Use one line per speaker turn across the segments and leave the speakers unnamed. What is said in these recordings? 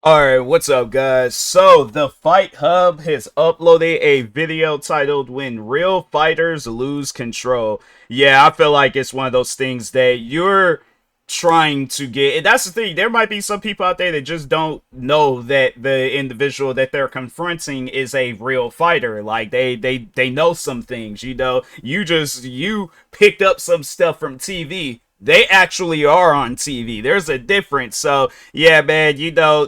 Alright, what's up guys? So, the Fight Hub has uploaded a video titled When Real Fighters Lose Control. Yeah, I feel like it's one of those things that you're trying to get, and that's the thing, there might be some people out there that just don't know that the individual that they're confronting is a real fighter. Like, they know some things, you picked up some stuff from TV. They actually are on TV. There's a difference. So, yeah, man,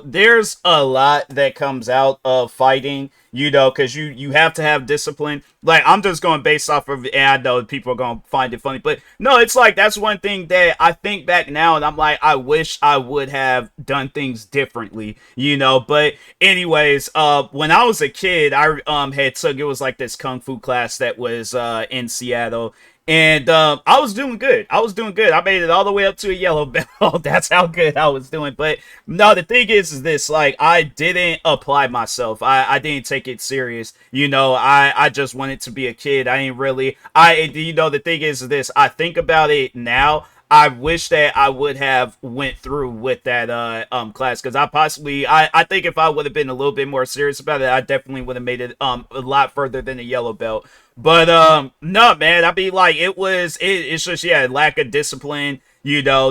there's a lot that comes out of fighting, because you have to have discipline. Like, I'm just going based off of, and I know people are going to find it funny, but no, it's like, that's one thing that I think back now, and I'm like, I wish I would have done things differently, but anyways, when I was a kid, I it was like this kung fu class that was in Seattle. And I was doing good. I made it all the way up to a yellow belt. That's how good I was doing. But no, the thing is this, like, I didn't apply myself. I didn't take it serious. I just wanted to be a kid. I ain't really, the thing is this, I think about it now. I wish that I would have went through with that class, because I think if I would have been a little bit more serious about it, I definitely would have made it a lot further than a yellow belt. But no, man, I mean, like, it's just, yeah, lack of discipline,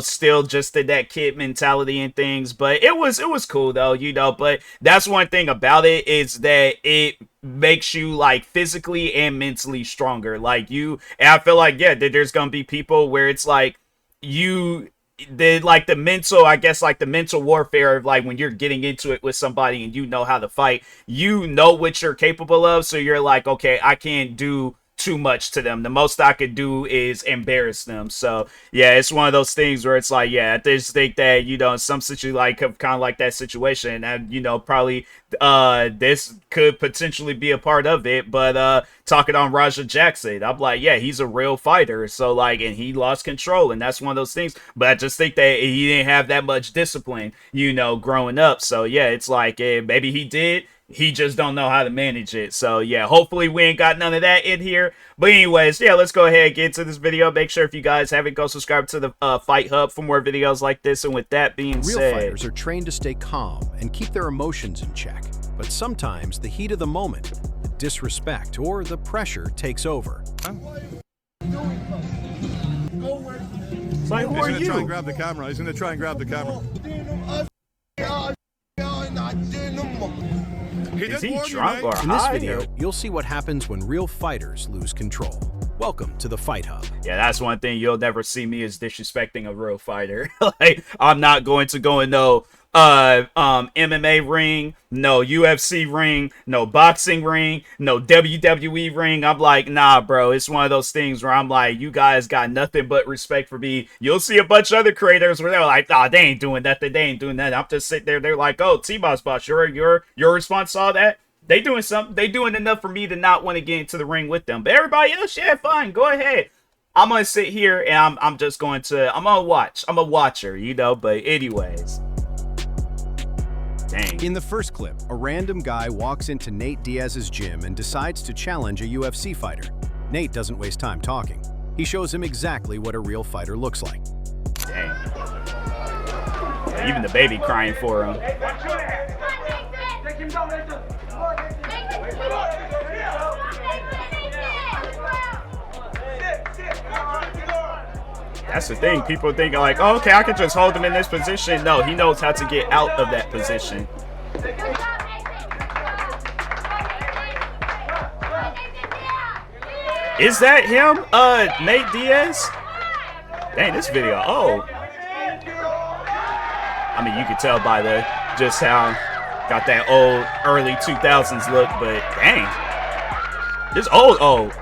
still just that kid mentality and things. But it was cool though, but that's one thing about it, is that it makes you, like, physically and mentally stronger. Like, and I feel like, yeah, there's gonna be people where it's like, the mental warfare of, like, when you're getting into it with somebody and you know how to fight, what you're capable of, so you're like, okay, I can't do too much to them. The most I could do is embarrass them. So yeah, it's one of those things where it's like, yeah, I just think that, in some situation, like, kind of like that situation, and probably this could potentially be a part of it. But talking on Raja Jackson, I'm like, yeah, he's a real fighter, so, like, and he lost control, and that's one of those things. But I just think that he didn't have that much discipline, growing up. So yeah, it's like, maybe he did, he just don't know how to manage it. So yeah, hopefully we ain't got none of that in here. But anyways, yeah, let's go ahead and get into this video. Make sure, if you guys haven't, go subscribe to the Fight Hub for more videos like this. And with that being said,
real fighters are trained to stay calm and keep their emotions in check. But sometimes the heat of the moment, the disrespect, or the pressure takes over.
It's like, who are you?
He's gonna try and grab the camera. He's gonna try and grab the camera.
Is he drunk or high?
In this video, you'll see what happens when real fighters lose control. Welcome to the Fight Hub.
Yeah, that's one thing you'll never see me, is disrespecting a real fighter. Like, I'm not going to go in no MMA ring, no UFC ring, no boxing ring, no WWE ring. I'm like, nah, bro. It's one of those things where I'm like, you guys got nothing but respect for me. You'll see a bunch of other creators where they're like, oh, they ain't doing that. They ain't doing that. I'm just sitting there. They're like, oh, TMossBoss, your response to all that? They doing something. They doing enough for me to not want to get into the ring with them. But everybody else, yeah, fine. Go ahead. I'm gonna sit here and I'm gonna watch. I'm a watcher, But anyways. Dang.
In the first clip, a random guy walks into Nate Diaz's gym and decides to challenge a UFC fighter. Nate doesn't waste time talking. He shows him exactly what a real fighter looks like.
Dang. Even the baby crying for him. That's the thing. People think, like, oh, okay, I can just hold him in this position. No, he knows how to get out of that position. Is that him? Nate Diaz? Dang, this video. Oh. I mean, you can tell by just how got that old early 2000s look, but dang. This old.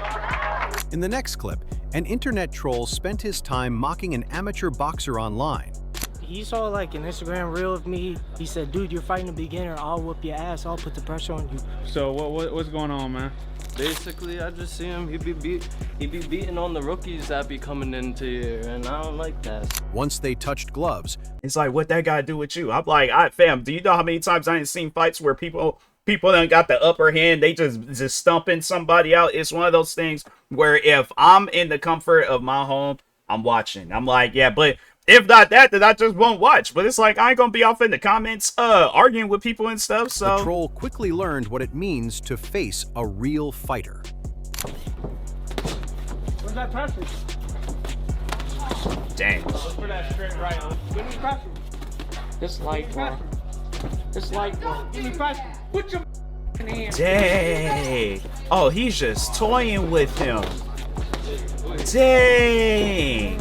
In the next clip, an internet troll spent his time mocking an amateur boxer online.
He saw, like, an Instagram reel of me. He said, dude, you're fighting a beginner. I'll whoop your ass. I'll put the pressure on you.
So what's going on, man?
Basically, I just see him. He be beating on the rookies that be coming into here, and I don't like that.
Once they touched gloves,
it's like, what that got to do with you? I'm like, fam, do you know how many times I ain't seen fights where people done got the upper hand, they just stumping somebody out? It's one of those things where if I'm in the comfort of my home, I'm watching. I'm like, yeah, but If not that, then I just won't watch. But it's like I ain't gonna be off in the comments arguing with people and stuff. So
The troll quickly learned what it means to face a real fighter.
Where's that pressure?
dang.
Let's put that straight right. Give me pressure.
This light, bro. This light, bro.
Give me pressure. Put your hand.
Dang. Oh, he's just toying with him. Dang.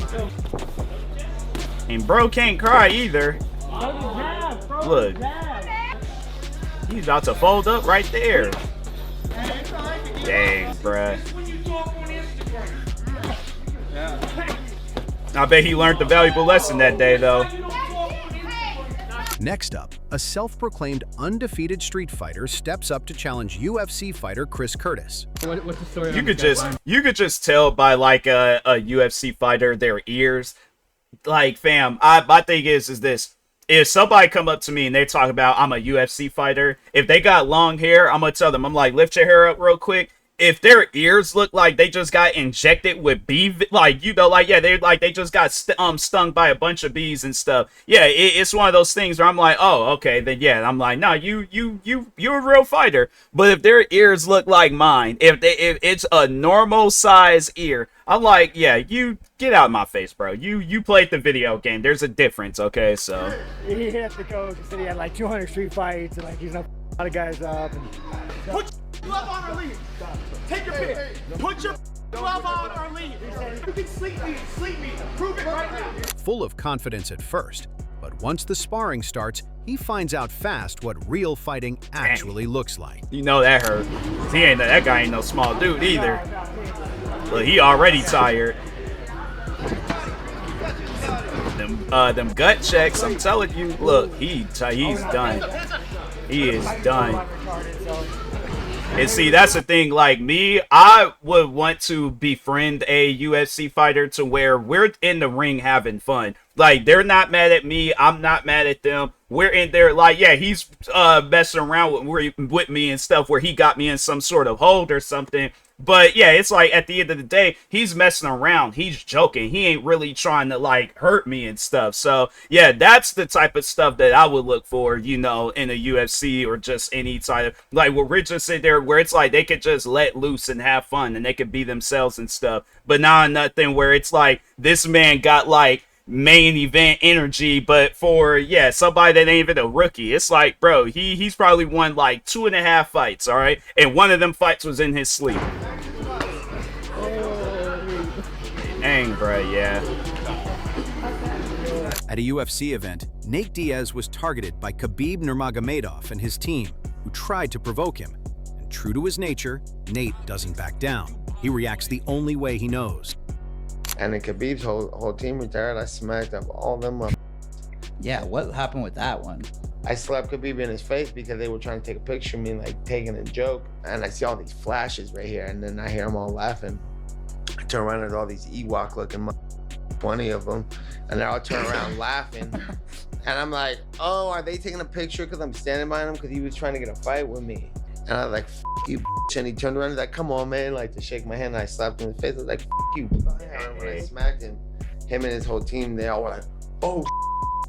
And bro can't cry either. Look. He's about to fold up right there. Dang, bruh. I bet he learned the valuable lesson that day, though.
Next up, a self-proclaimed undefeated street fighter steps up to challenge UFC fighter Chris Curtis.
What's the story?
You could just tell by like a UFC fighter their ears. Like, fam, my thing is this. If somebody come up to me and they talk about I'm a UFC fighter, if they got long hair, I'm gonna tell them, I'm like, lift your hair up real quick. If their ears look like they just got injected with bee, like, you know, like, yeah, they just got stung by a bunch of bees and stuff. Yeah, it's one of those things where I'm like, oh, okay, then yeah, I'm like, no, you're a real fighter. But if their ears look like mine, if it's a normal size ear, I'm like, yeah, you get out of my face, bro. You played the video game. There's a difference, okay? So
He hit the coach and said he had like 200 street fights and like he's not a lot of guys up. And
put your glove on or leave. Take your pick. Put your glove on or leave. You can sleep me. Prove it right now.
Full of confidence at first, but once the sparring starts, he finds out fast what real fighting actually looks like.
you know that hurt. That guy ain't no small dude either. But he already tired. Them gut checks, I'm telling you. Look, he's done. He is done. And see, that's the thing. Like me, I would want to befriend a UFC fighter to where we're in the ring having fun. Like, they're not mad at me. I'm not mad at them. We're in there, like, yeah, he's messing around with me and stuff where he got me in some sort of hold or something. But yeah, it's like at the end of the day, he's messing around. He's joking. He ain't really trying to like hurt me and stuff. So yeah, that's the type of stuff that I would look for, you know, in a UFC or just any type of, like, where we're just sitting there where it's like they could just let loose and have fun and they could be themselves and stuff. But not nothing where it's like this man got like main event energy, but for somebody that ain't even a rookie, it's like, bro, he's probably won like 2.5 fights, all right, and one of them fights was in his sleep. Dang, bro, yeah.
At a UFC event, Nate Diaz was targeted by Khabib Nurmagomedov and his team, who tried to provoke him. And true to his nature, Nate doesn't back down. He reacts the only way he knows.
And then Khabib's whole team retired. I smacked up all them up.
Yeah, what happened with that one?
I slapped Khabib in his face because they were trying to take a picture of me, like taking a joke. And I see all these flashes right here, and then I hear them all laughing. I turn around and there's all these Ewok looking 20 of them, and they're all turning around laughing. And I'm like, oh, are they taking a picture because I'm standing by him because he was trying to get a fight with me? And I was like, F you, bitch. And he turned around and was like, come on, man, like to shake my hand. And I slapped him in the face. I was like, F you. And when I smacked him and his whole team, they all were like, oh,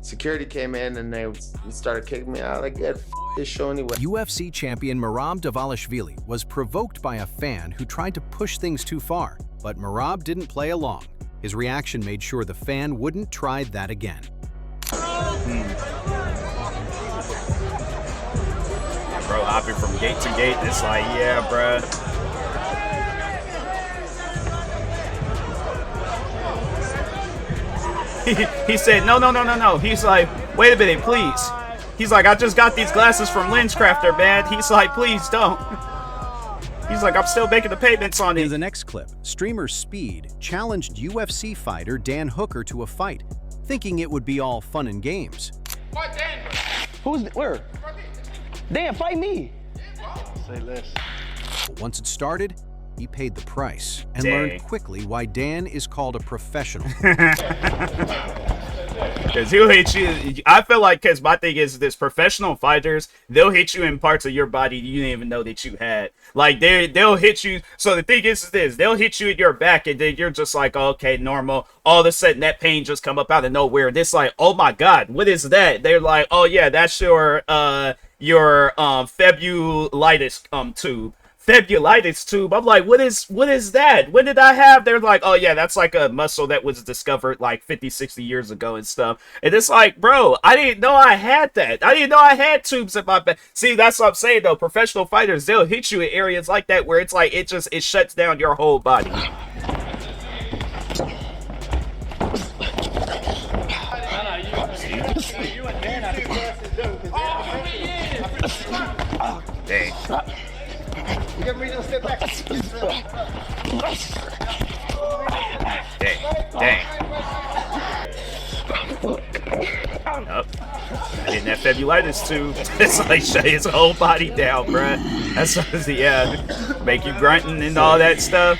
security came in and they started kicking me out. Like, get this show anyway.
UFC champion Merab Dvalishvili was provoked by a fan who tried to push things too far, but Merab didn't play along. His reaction made sure the fan wouldn't try that again.
Bro, hopping from gate to gate, it's like, yeah, bro. He said, no. He's like, wait a minute, please. He's like, I just got these glasses from LensCrafter, man. He's like, please don't. He's like, I'm still making the payments on it.
In the next clip, streamer Speed challenged UFC fighter Dan Hooker to a fight, thinking it would be all fun and games.
Fight Dan.
Where? Dan, fight me.
Say less.
But once it started, he paid the price and
Dang.
learned quickly why Dan is called a professional.
Because he'll hit you. I feel like, because my thing is this: professional fighters, they'll hit you in parts of your body you didn't even know that you had. Like they'll hit you. So the thing is this: they'll hit you in your back, and then you're just like, okay, normal. All of a sudden, that pain just come up out of nowhere, and it's like, oh my god, what is that? They're like, oh yeah, that's your febulitis tube. Febulitis tube. I'm like, what is that? When did I have? They're like, oh yeah, that's like a muscle that was discovered like 50, 60 years ago and stuff. And it's like, bro, I didn't know I had that. I didn't know I had tubes in my back. See, that's what I'm saying though. Professional fighters, they'll hit you in areas like that where it's like it shuts down your whole body. Dang. Dang. Up. Hitting that febulitis too. It's like shut his whole body down, bruh. That's yeah. Make you grunting and all that stuff.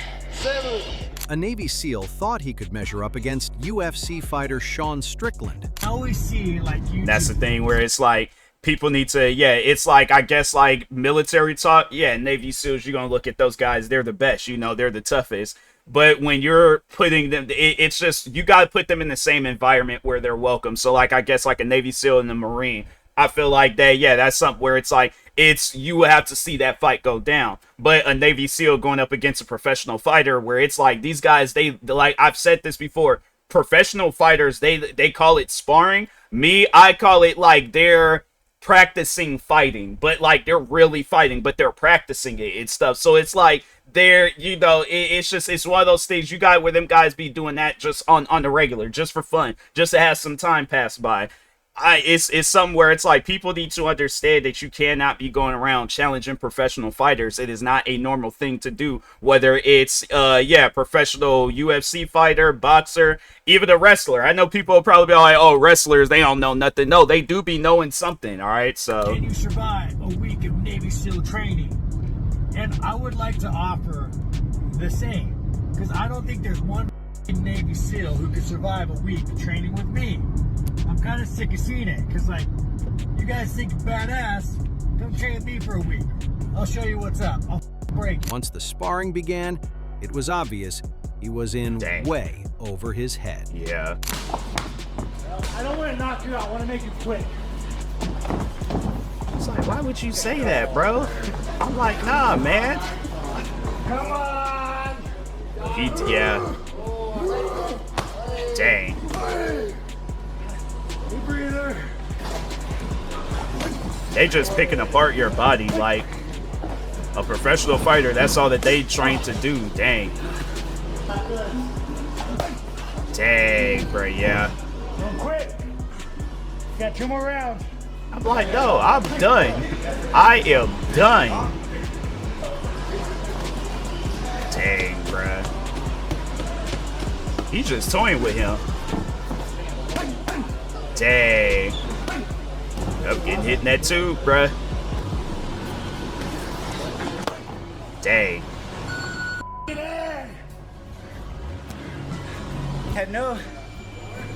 A Navy SEAL thought he could measure up against UFC fighter Sean Strickland.
I always see like you.
That's the thing where it's like people need to, yeah, it's like, I guess like military talk. Yeah, Navy SEALs, you're gonna look at those guys, they're the best, you know, they're the toughest. But when you're putting them, it's just, you gotta put them in the same environment where they're welcome. So like, I guess like a Navy SEAL and a Marine, I feel like that, yeah, that's something where it's like, you will have to see that fight go down. But a Navy SEAL going up against a professional fighter where it's like, these guys, they like, I've said this before, professional fighters, they call it sparring. Me, I call it like they're practicing fighting, but like they're really fighting, but they're practicing it and stuff. So it's like they're, you know, it's one of those things you got where them guys be doing that just on the regular, just for fun, just to have some time pass by. It's something where it's like people need to understand that you cannot be going around challenging professional fighters. It is not a normal thing to do, whether it's professional UFC fighter, boxer, even a wrestler. I know people will probably be like, oh, wrestlers, they don't know nothing. No, they do be knowing something. All right, so
Can you survive a week of Navy SEAL training? And I would like to offer the same, because I don't think there's one Navy SEAL who could survive a week of training with me. I'm kind of sick of seeing it, because like, you guys think you're badass, come train with me for a week. I'll show you what's up. I'll break.
Once the sparring began, it was obvious he was in way over his head.
yeah.
I don't want to knock you out, I want to make you quit.
It's like, why would you say that, bro? I'm like, nah, man.
Come on!
Yeah. Dang.
Breather.
They just picking apart your body like a professional fighter. That's all that they train to do. Dang. Dang, bro, yeah.
Don't quit. Got 2 more rounds.
I'm like, no, I'm done. I am done. Dang, bruh. He's just toying with him. Dang. Yep, getting hit in that tube, bruh. Dang.
I know.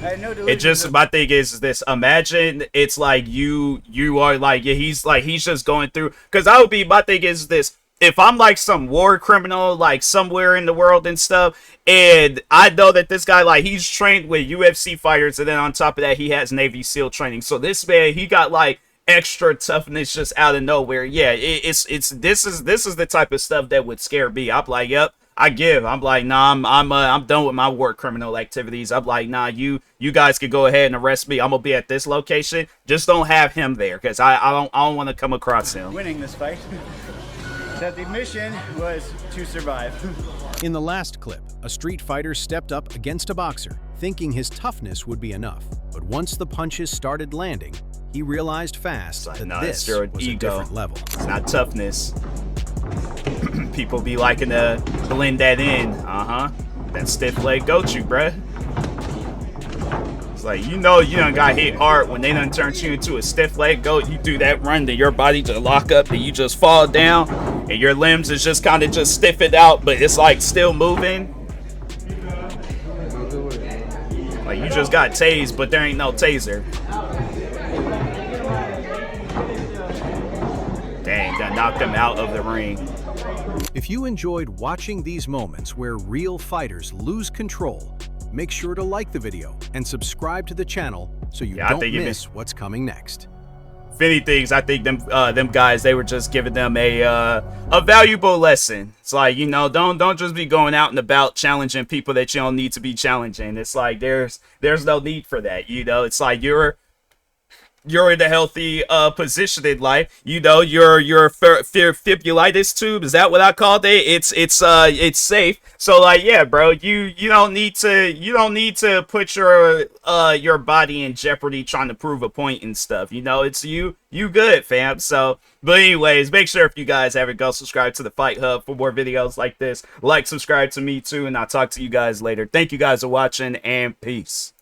It just, my thing is this, imagine it's like you are like, yeah, he's just going through, because I would be, my thing is this, if I'm like some war criminal, like somewhere in the world and stuff, and I know that this guy, like, he's trained with UFC fighters, and then on top of that, he has Navy SEAL training. So this man, he got like extra toughness just out of nowhere. Yeah, this is the type of stuff that would scare me. I'm like, yep, I give. I'm like, nah, I'm done with my war criminal activities. I'm like, nah, you guys can go ahead and arrest me. I'm gonna be at this location. Just don't have him there, because I don't want to come across him.
Winning this fight. That the mission was to survive.
In the last clip, a street fighter stepped up against a boxer, thinking his toughness would be enough. But once the punches started landing, he realized fast that this was a different level.
It's not toughness. People be liking to blend that in. That stiff leg goat you, bruh. It's like, you know, you done got hit hard when they done turned you into a stiff leg goat. You do that run, then your body just lock up and you just fall down, and your limbs is just kind of just stiffened out, but it's like still moving. Like You just got tased, but there ain't no taser. Dang, that knocked him out of the ring.
If you enjoyed watching these moments where real fighters lose control, make sure to like the video and subscribe to the channel so you don't miss what's coming next.
If anything, I think them guys, they were just giving them a valuable lesson. It's like, you know, don't just be going out and about challenging people that you don't need to be challenging. It's like there's no need for that. You know, it's like you're in a healthy position in life. You know, your fibulitis tube, is that what I called it? It's safe. So like, yeah, bro, you don't need to put your body in jeopardy trying to prove a point and stuff. You know, it's you good, fam. So, but anyways, make sure if you guys haven't, go subscribe to the Fight Hub for more videos like this. Like, subscribe to me too, and I'll talk to you guys later. Thank you guys for watching, and peace.